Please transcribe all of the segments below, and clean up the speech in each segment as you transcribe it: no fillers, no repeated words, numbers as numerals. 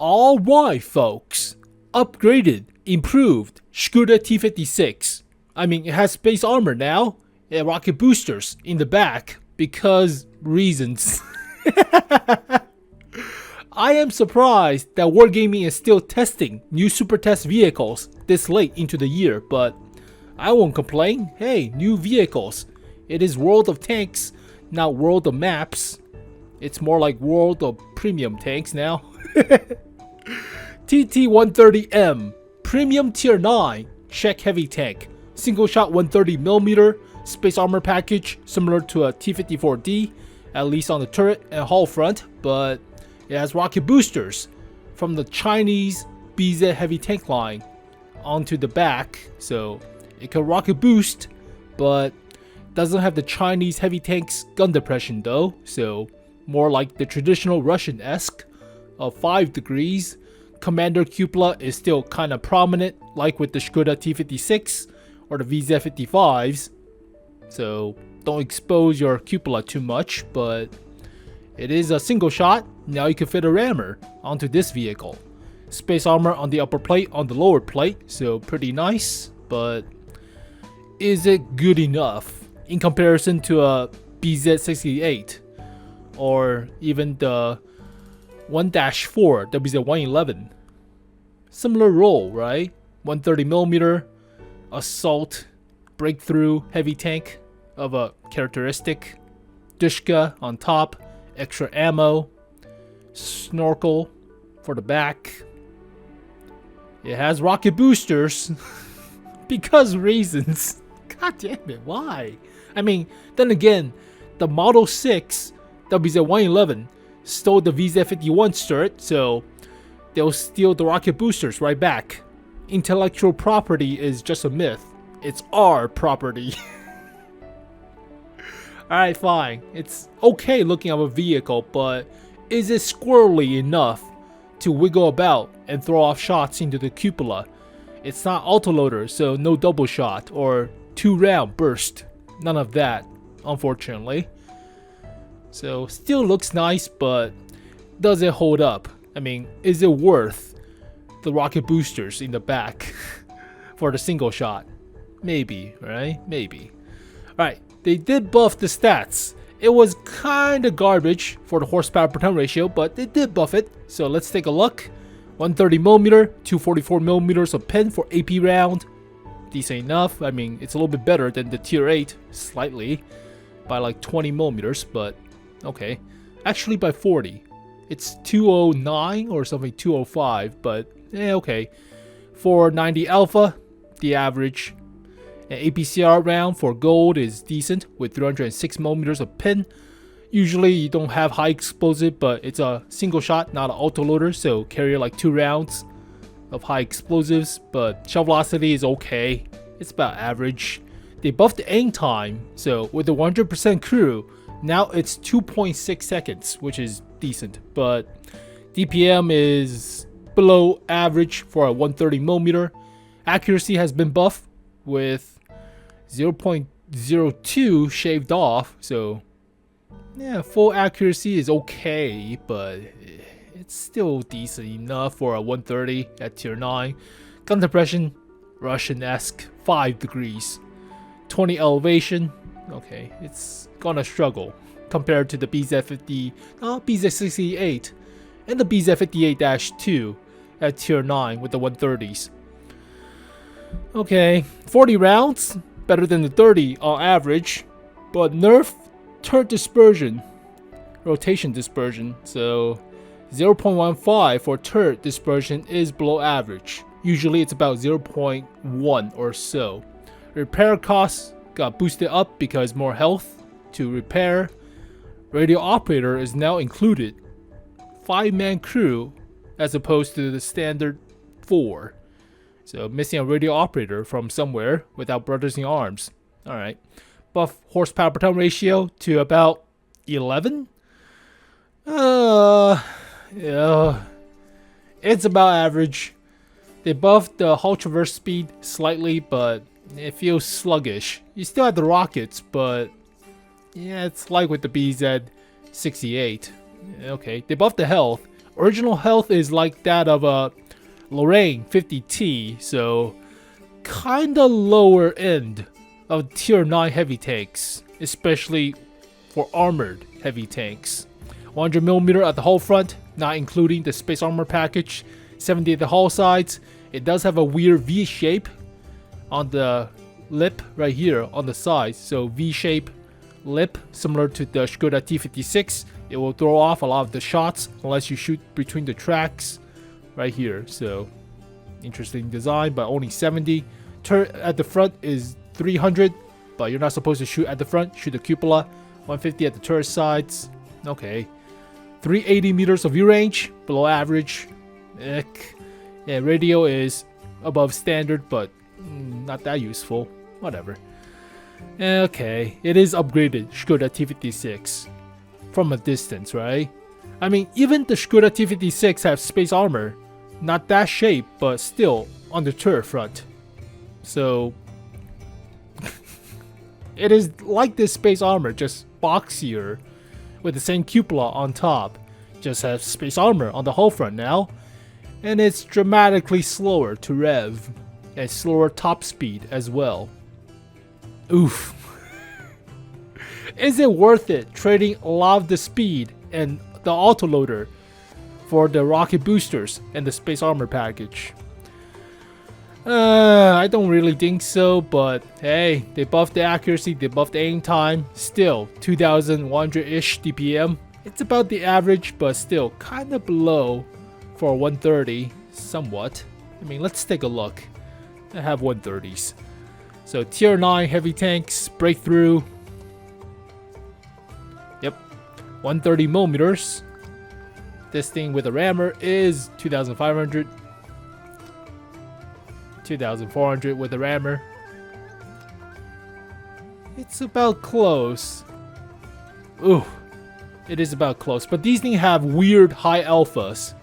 Alright folks, upgraded, improved Škoda T56. I mean, it has space armor now, and rocket boosters in the back, because reasons. I am surprised that Wargaming is still testing new Supertest vehicles this late into the year, but I won't complain. Hey, new vehicles. It is World of Tanks, not World of Maps. It's more like World of Premium Tanks now. TT-130M, Premium Tier 9, Czech Heavy Tank, single shot 130mm, space armor package similar to a T-54D, at least on the turret and hull front, but it has rocket boosters from the Chinese BZ Heavy Tank line onto the back, so it can rocket boost, but doesn't have the Chinese heavy tanks gun depression though, so more like the traditional Russian-esque of 5 degrees. Commander cupola is still kinda prominent, like with the Škoda T56 or the VZ55s, so don't expose your cupola too much, but it is a single shot. Now you can fit a rammer onto this vehicle. Space armor on the upper plate, on the lower plate, so pretty nice, but is it good enough in comparison to a BZ68 or even the 1-4 WZ-111? Similar role, right? 130mm assault breakthrough heavy tank of a characteristic, Dushka on top, extra ammo, snorkel for the back. It has rocket boosters because reasons. God damn it, why? I mean, then again, the Model 6 WZ-111 stole the VZ-51 sturt, so they'll steal the rocket boosters right back. Intellectual property is just a myth. It's our property. Alright, fine. It's okay looking at a vehicle, but is it squirrely enough to wiggle about and throw off shots into the cupola? It's not autoloader, so no double shot or 2-round burst. None of that, unfortunately. So still looks nice, but does it hold up? I mean, is it worth the rocket boosters in the back for the single shot? Maybe, right? Maybe. Alright, they did buff the stats. It was kinda garbage for the horsepower per ton ratio, but they did buff it. So let's take a look. 130mm, 244mm of pen for AP round. Decent enough. I mean, it's a little bit better than the Tier 8, slightly, by like 20mm, but okay. Actually by 40. It's 209 or something, 205, but okay. 490 alpha, the average. An APCR round for gold is decent with 306mm of pen. Usually you don't have high explosive, but it's a single shot, not an autoloader, so carry like 2 rounds of high explosives, but shell velocity is okay. It's about average. They buffed the aim time, so with the 100% crew, now it's 2.6 seconds, which is decent, but DPM is below average for a 130mm. Accuracy has been buffed with 0.02 shaved off, so yeah, full accuracy is okay, but it's still decent enough for a 130 at Tier 9. Gun depression, Russian-esque, 5 degrees. 20 elevation, okay, it's gonna struggle compared to the BZ-68 and the BZ-58-2 at Tier 9 with the 130s. Okay, 40 rounds, better than the 30 on average, but nerf turret dispersion, rotation dispersion, so 0.15 for turret dispersion is below average. Usually it's about 0.1 or so. Repair costs got boosted up because more health to repair. Radio operator is now included. 5-man crew as opposed to the standard 4. So missing a radio operator from somewhere without brothers in arms. Alright. Buff horsepower per ton ratio to about 11. Yeah, it's about average. They buffed the hull traverse speed slightly, but it feels sluggish. You still have the rockets, but yeah, it's like with the BZ-68. Okay, they buffed the health. Original health is like that of a Lorraine 50T, so kinda lower end of tier 9 heavy tanks, especially for armored heavy tanks. 100mm at the hull front, not including the space armor package. 70 at the hull sides. It does have a weird V shape on the lip right here on the sides, so V shape lip similar to the Škoda T56. It will throw off a lot of the shots unless you shoot between the tracks right here. So interesting design, but only 70. Turret at the front is 300, but you're not supposed to shoot at the front. Shoot the cupola. 150 at the turret sides. Okay. 380 meters of view range, below average. Eck. Yeah, radio is above standard, but not that useful. Whatever. Okay, it is upgraded Škoda T56 from a distance, right? I mean, even the Škoda T56 have space armor, not that shape, but still on the turret front. So it is like this space armor, just boxier with the same cupola on top. Just has space armor on the hull front now, and it's dramatically slower to rev and slower top speed as well. Oof. Is it worth it trading a lot of the speed and the autoloader for the rocket boosters and the space armor package? I don't really think so, but hey, they buffed the accuracy, they buffed the aim time. Still 2100-ish DPM. It's about the average, but still kind of below for 130 somewhat. I mean, let's take a look. I have 130s. So tier 9 heavy tanks, breakthrough. Yep, 130mm. This thing with a rammer is 2500. 2400 with a rammer. It's about close. Ooh, it is about close. But these things have weird high alphas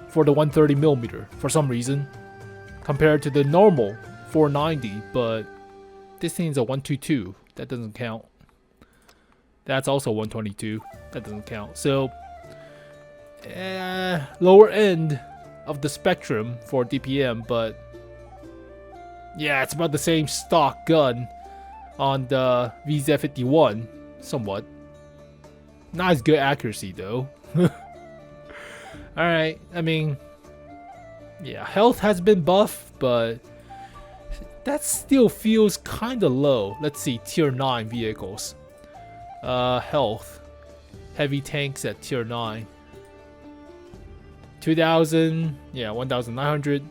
for the 130mm for some reason, compared to the normal 490. But this thing's a 122. That doesn't count. That's also 122. That doesn't count. So, lower end of the spectrum for DPM, but yeah, it's about the same stock gun on the 𝗧𝗧-🭭🟬🠬, somewhat. Not as good accuracy though. Alright, I mean, yeah, health has been buffed, but that still feels kinda low. Let's see, tier 9 vehicles. Health. Heavy tanks at tier 9. 2000, yeah, 1900.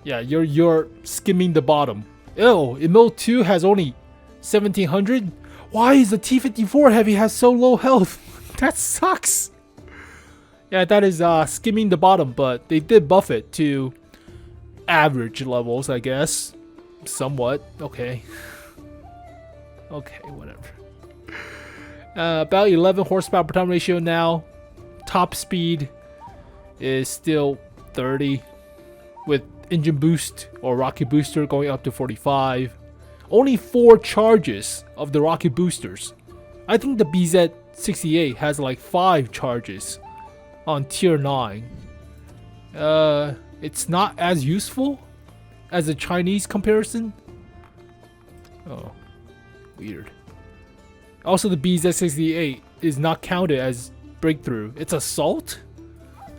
Yeah, you're skimming the bottom. Ew, Emil 2 has only 1700? Why is the T54 heavy has so low health? That sucks. Yeah, that is skimming the bottom, but they did buff it to average levels, I guess. Somewhat. Okay. Okay, whatever. About 11 horsepower per ton ratio now. Top speed is still 30 with engine boost or rocket booster going up to 45. Only 4 charges of the rocket boosters. I think the 𝗧𝗧-🭭🟬🠬 has like 5 charges on tier 9. It's not as useful as a Chinese comparison. Oh, weird. Also, the 𝗧𝗧-🭭🟬🠬 is not counted as breakthrough. It's assault?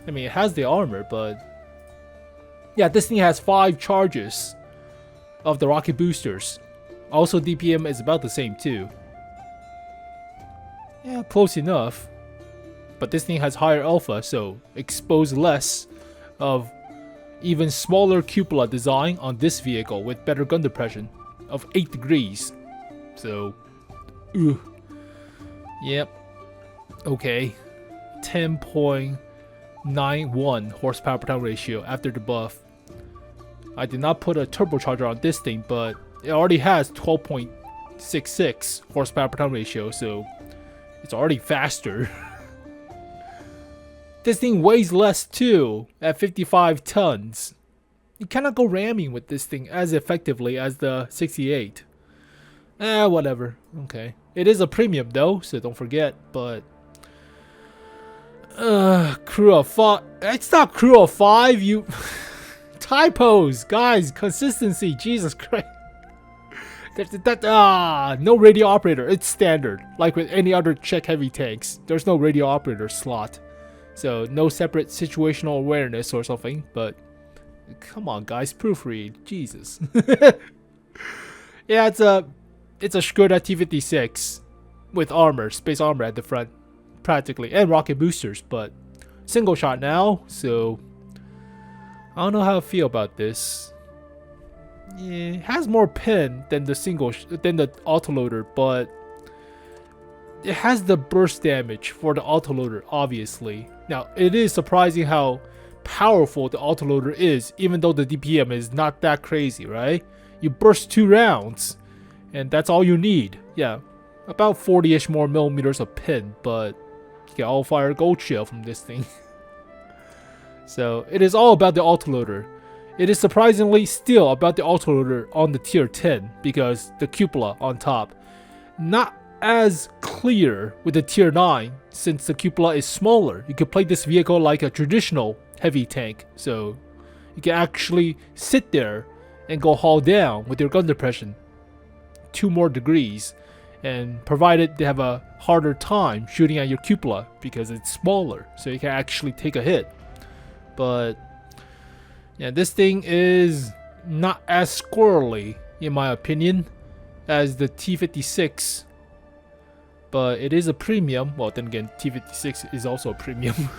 I mean, it has the armor, but yeah, this thing has 5 charges of the rocket boosters. Also, DPM is about the same too. Yeah, close enough. But this thing has higher alpha, so expose less of even smaller cupola design on this vehicle with better gun depression of 8 degrees. So, yep. Okay. 10.91 horsepower per ton ratio after the buff. I did not put a turbocharger on this thing, but it already has 12.66 horsepower per ton ratio, so it's already faster. This thing weighs less too, at 55 tons. You cannot go ramming with this thing as effectively as the 68. Whatever. Okay. It is a premium though, so don't forget, but Crew of 5. It's not crew of 5, you... Typos, guys, consistency, Jesus Christ. No radio operator, it's standard. Like with any other Czech heavy tanks, there's no radio operator slot. So no separate situational awareness or something, but... Come on, guys, proofread, Jesus. Yeah, it's a Škoda T56 with armor, space armor at the front, practically, and rocket boosters, but single shot now, so I don't know how I feel about this. Yeah, it has more pin than the autoloader, but it has the burst damage for the autoloader, obviously. Now, it is surprising how powerful the autoloader is, even though the DPM is not that crazy, right? You burst 2 rounds, and that's all you need. Yeah, about 40-ish more millimeters of pin, but you get all fire gold shell from this thing. So it is all about the autoloader. It is surprisingly still about the autoloader on the tier 10 because the cupola on top. Not as clear with the tier 9 since the cupola is smaller. You can play this vehicle like a traditional heavy tank, so you can actually sit there and go haul down with your gun depression 2 more degrees, and provided they have a harder time shooting at your cupola because it's smaller, so you can actually take a hit. But yeah, this thing is not as squirrely in my opinion as the T56, but it is a premium. Well, then again, T56 is also a premium.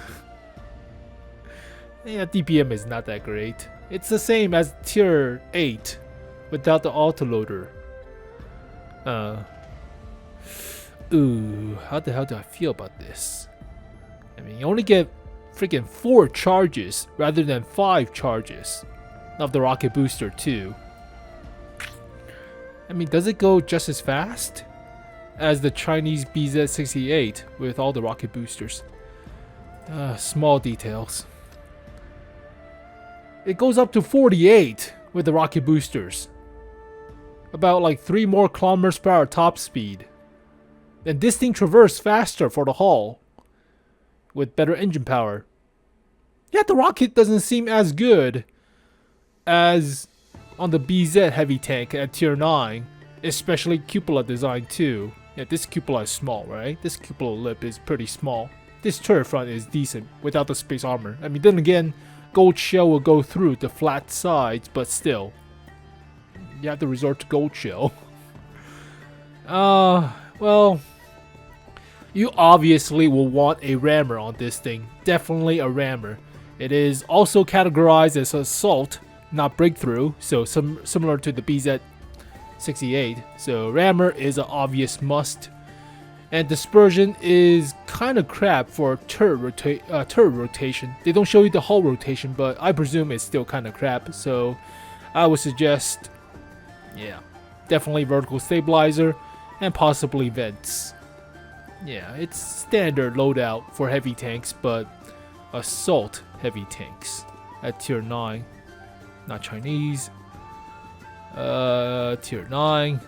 Yeah, DPM is not that great. It's the same as tier 8 without the autoloader. How the hell do I feel about this? I mean, you only get freaking 4 charges rather than 5 charges of the rocket booster too. I mean, does it go just as fast as the Chinese BZ-68 with all the rocket boosters? Small details. It goes up to 48 with the rocket boosters. About like 3 more kilometers per hour top speed. And this thing traverses faster for the haul with better engine power. Yet the rocket doesn't seem as good as on the BZ heavy tank at tier 9, especially cupola design too. Yeah, this cupola is small, right? This cupola lip is pretty small. This turret front is decent without the space armor. I mean, then again, gold shell will go through the flat sides, but still, you have to resort to gold shell. Well, you obviously will want a rammer on this thing. Definitely a rammer. It is also categorized as assault, not breakthrough, so similar to the BZ-68. So rammer is an obvious must. And dispersion is kind of crap for turret rotation. They don't show you the hull rotation, but I presume it's still kind of crap. So I would suggest, yeah, definitely vertical stabilizer and possibly vents. Yeah, it's standard loadout for heavy tanks, but assault heavy tanks at tier 9. Not Chinese. Tier 9.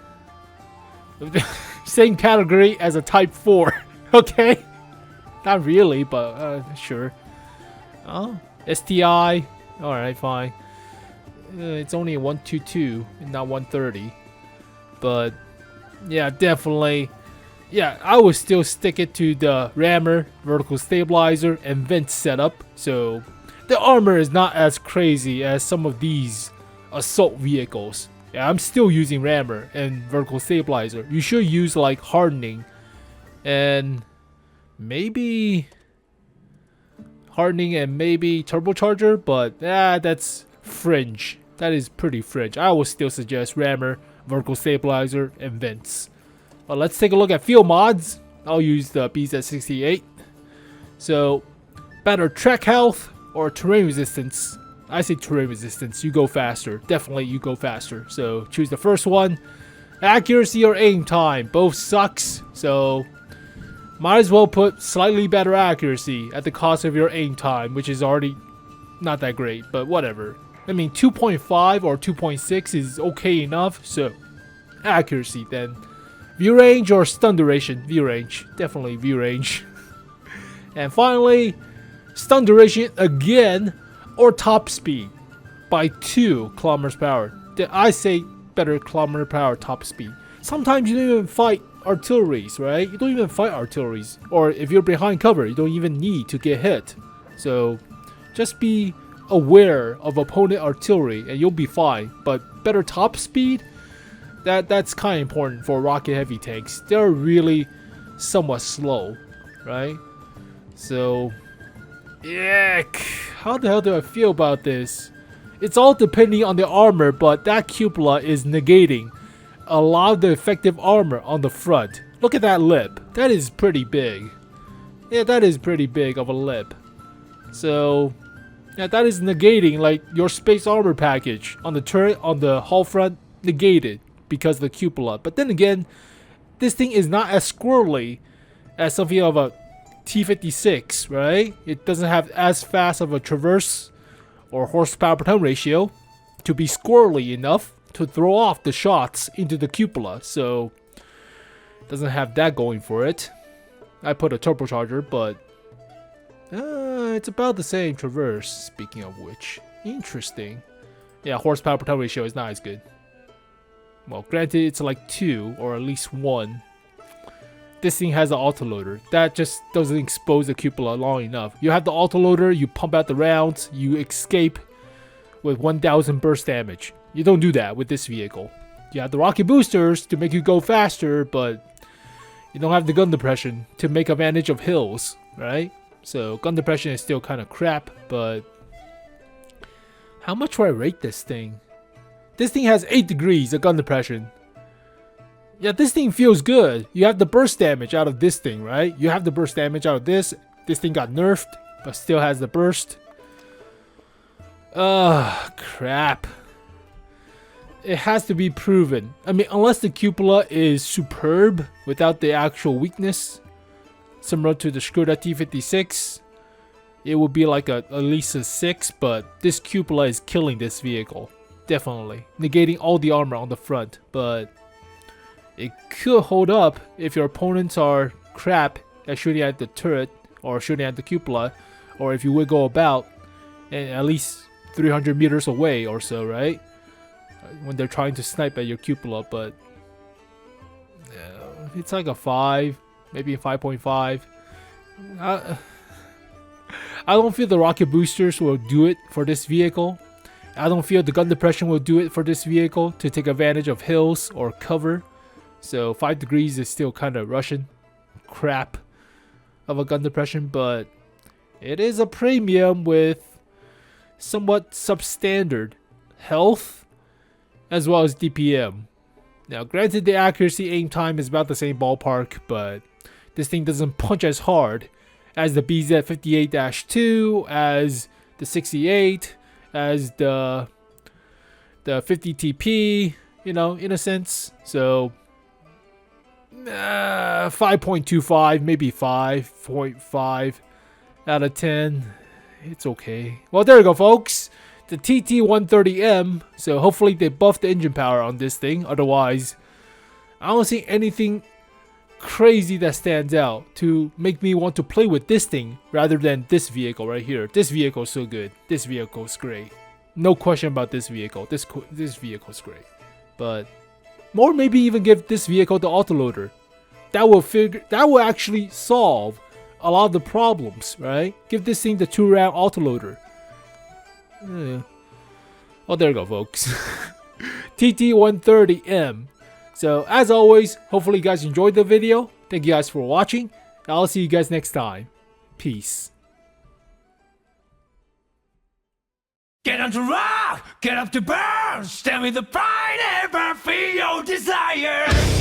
Same category as a Type 4. Okay? Not really, but sure. Oh, STI. Alright, fine. It's only a 122 and not 130. But, yeah, definitely. Yeah, I would still stick it to the rammer, vertical stabilizer, and vent setup. So, the armor is not as crazy as some of these assault vehicles. Yeah, I'm still using rammer and vertical stabilizer. You should use like hardening and maybe turbocharger, but that's fringe. That is pretty fringe. I would still suggest rammer, vertical stabilizer, and vents. But let's take a look at field mods. I'll use the BZ-68. So, better track health or terrain resistance. I say terrain resistance, you go faster. Definitely you go faster. So choose the first one. Accuracy or aim time, both sucks. So might as well put slightly better accuracy at the cost of your aim time, which is already not that great, but whatever. I mean 2.5 or 2.6 is okay enough, so accuracy then. View range or stun duration? View range. Definitely view range. And finally, stun duration again, or top speed by 2 kilometers per hour. I say better kilometer per hour top speed. Sometimes you don't even fight artilleries, right? You don't even fight artilleries. Or if you're behind cover, you don't even need to get hit. So just be aware of opponent artillery and you'll be fine. But better top speed, that's kind of important for rocket heavy tanks. They're really somewhat slow, right? So yeah, how the hell do I feel about this? It's all depending on the armor, but that cupola is negating a lot of the effective armor on the front. Look at that lip. That is pretty big. Yeah, that is pretty big of a lip. So yeah, that is negating like your space armor package on the turret, on the hull front, negated because of the cupola. But then again, this thing is not as squirrely as something of a T56, right? It doesn't have as fast of a traverse or horsepower per ton ratio to be squirrely enough to throw off the shots into the cupola, so it doesn't have that going for it. I put a turbocharger, but it's about the same traverse, speaking of which. Interesting. Yeah, horsepower per ton ratio is not as good. Well, granted, it's like 2 or at least 1. This thing has an autoloader. That just doesn't expose the cupola long enough. You have the autoloader, you pump out the rounds, you escape with 1000 burst damage. You don't do that with this vehicle. You have the rocket boosters to make you go faster, but you don't have the gun depression to make advantage of hills, right? So gun depression is still kind of crap, but how much do I rate this thing? This thing has 8 degrees of gun depression. Yeah, this thing feels good. You have the burst damage out of this thing, right? You have the burst damage out of this. This thing got nerfed, but still has the burst. Crap. It has to be proven. I mean, unless the cupola is superb without the actual weakness, similar to the Škoda T56, it would be like at least a 6, but this cupola is killing this vehicle. Definitely. Negating all the armor on the front, but it could hold up if your opponents are crap at shooting at the turret or shooting at the cupola, or if you would go about and at least 300 meters away or so, right? When they're trying to snipe at your cupola, but it's like a 5, maybe a 5.5. I don't feel the rocket boosters will do it for this vehicle. I don't feel the gun depression will do it for this vehicle to take advantage of hills or cover. So 5 degrees is still kind of Russian crap of a gun depression, but it is a premium with somewhat substandard health as well as DPM. Now granted, the accuracy aim time is about the same ballpark, but this thing doesn't punch as hard as the BZ58-2, as the 68, as the 50TP, you know, in a sense. So 5.25, maybe 5.5 out of 10. It's okay. Well, there you go, folks. The TT130M. So hopefully they buffed the engine power on this thing. Otherwise, I don't see anything crazy that stands out to make me want to play with this thing rather than this vehicle right here. This vehicle is so good. This vehicle is great. No question about this vehicle. This vehicle is great. But or maybe even give this vehicle the autoloader. That will actually solve a lot of the problems, right? Give this thing the 2-round autoloader. Well, there you go, folks. TT130M. So, as always, hopefully you guys enjoyed the video. Thank you guys for watching. I'll see you guys next time. Peace. Get on to rock, get up to burn, stand with the fight, ever feel your desire.